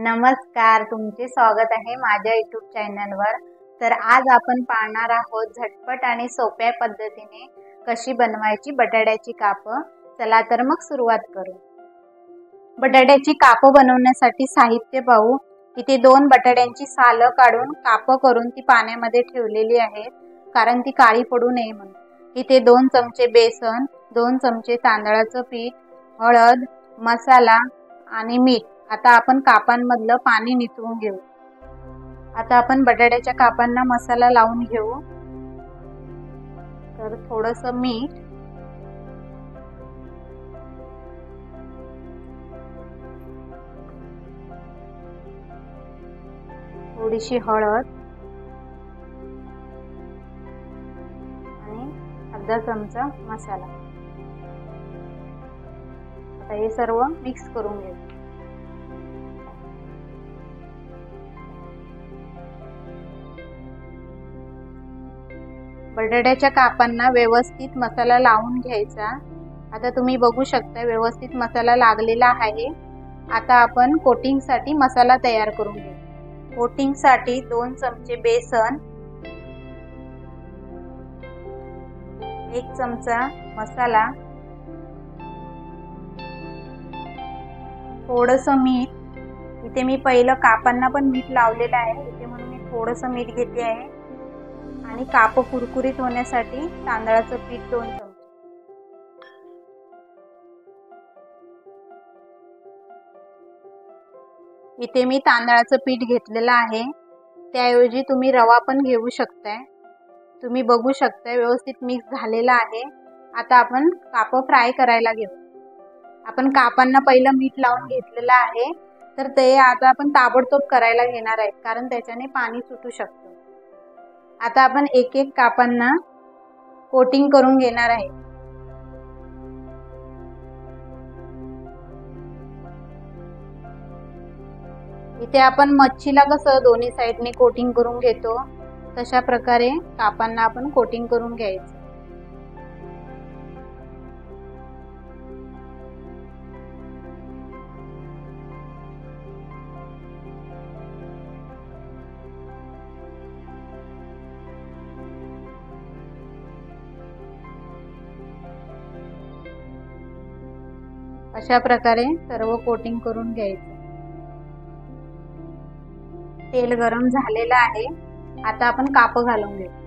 नमस्कार, तुमचे स्वागत आहे माझ्या YouTube चॅनलवर। तर आज आपण पाहणार आहोत झटपट आणि सोप्या पद्धतीने कशी बनवायची बटाट्याची कापं। चला तर मग सुरुवात करू। बटाट्याची कापं बनवण्यासाठी साहित्य पाहू। इथे 2 बटाट्यांची सालं काढून कापं करून ती पाण्यामध्ये ठेवलेली आहेत, कारण ती काळी पडू नये म्हणून। इथे 2 चमचे बेसन, 2 चमचे तांदळाचं पीठ, हळद, मसाला आणि मीठ। आता आपण कापांमधलं पाणी निथळून घेऊ। आता आपण बटाट्याच्या कापांना मसाला लावून घेऊ। तर थोडंसं मीठ, थोडीशी हळद आणि अर्धा चमचा मसाला। आता हे सर्व मिक्स करून घेऊ। बटाट्याच्या कापांना व्यवस्थित मसाला लावून घ्यायचा। आता तुम्ही बघू शकता व्यवस्थित मसाला लागलेला आहे। आता आपण कोटिंग साठी मसाला तयार करून घेऊ। कोटिंग साठी 2 चमचे बेसन, 1 चमचा मसाला, थोडंसं मीठ। इथे मी पहिलं कापांना पण मीठ लावलेलं आहे, इथे म्हणून मी थोडंसं मीठ घेते आहे। आणि कापं कुरकुरीत होण्यासाठी तांदळाचं पीठ 2 चमचे। इथे मी तांदळाचं पीठ घेतलेलं आहे, त्याऐवजी तुम्ही रवा पण घेऊ शकताय। तुम्ही बघू शकताय व्यवस्थित मिक्स झालेला आहे। आता आपण कापं फ्राय करायला घेऊ। आपण कापांना पहिलं मीठ लावून घेतलेलं आहे, तर ते आता आपण ताबडतोब करायला घेणार आहे, कारण त्याच्याने पाणी सुटू शकतं। आता आपण एक एक कापांना कोटिंग करून घेणार आहे। इथे आपण मच्छीला कसं दोन्ही साइडने कोटिंग करून घेतो, तशा प्रकारे कापांना आपण कोटिंग करून घ्यायचं। अशा प्रकारे सर्व कोटिंग करून घ्यायचं। तेल गरम झालेलं आहे, आता आपण कापं घालून घेऊ।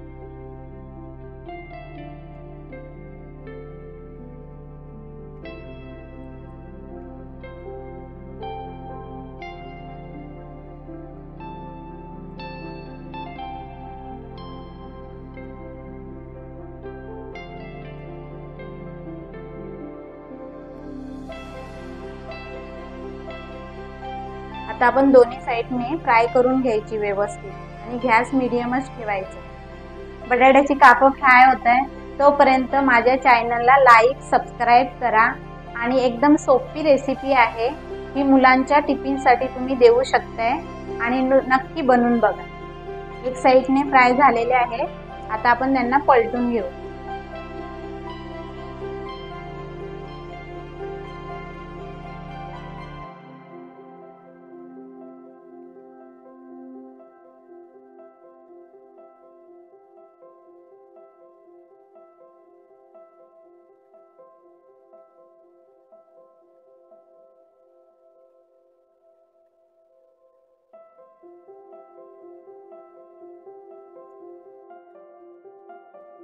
आता आपण दोन्ही साइडने फ्राय करून घ्यायची व्यवस्थित आणि गॅस मीडियमच ठेवायचा। बटाट्याची कापं फ्राय होत आहे, तोपर्यंत माझ्या चॅनलला लाईक, सबस्क्राइब करा। आणि एकदम सोपी रेसिपी आहे ही, मुलांच्या टिफिनसाठी तुम्ही देऊ शकताय आणि नक्की बनवून बघा। एक साइडने फ्राय झालेले आहे, आता आपण त्यांना पलटून घेऊ।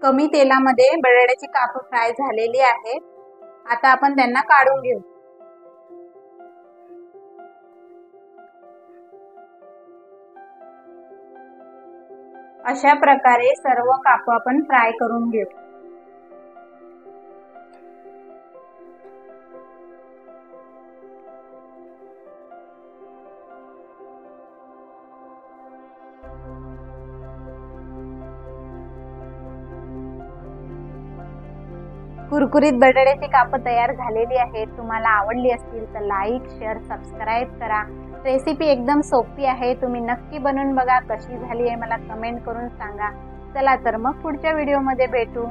कमी तेलामध्ये बटाट्याची कापं फ्राय झालेली आहेत, आता आपण त्यांना काढून घेऊ। अशा प्रकारे सर्व कापं आपण फ्राय करून घेऊ। कुरकुरीत बटाट्याची कापं तयार झालेली आहेत। तुम्हाला आवडली असतील तर लाईक, शेअर, सबस्क्राइब करा। रेसिपी एकदम सोपी आहे, तुम्ही नक्की बनवून बघा। कशी झाली आहे मला कमेंट करून सांगा। चला तर मग पुढच्या व्हिडिओमध्ये भेटू।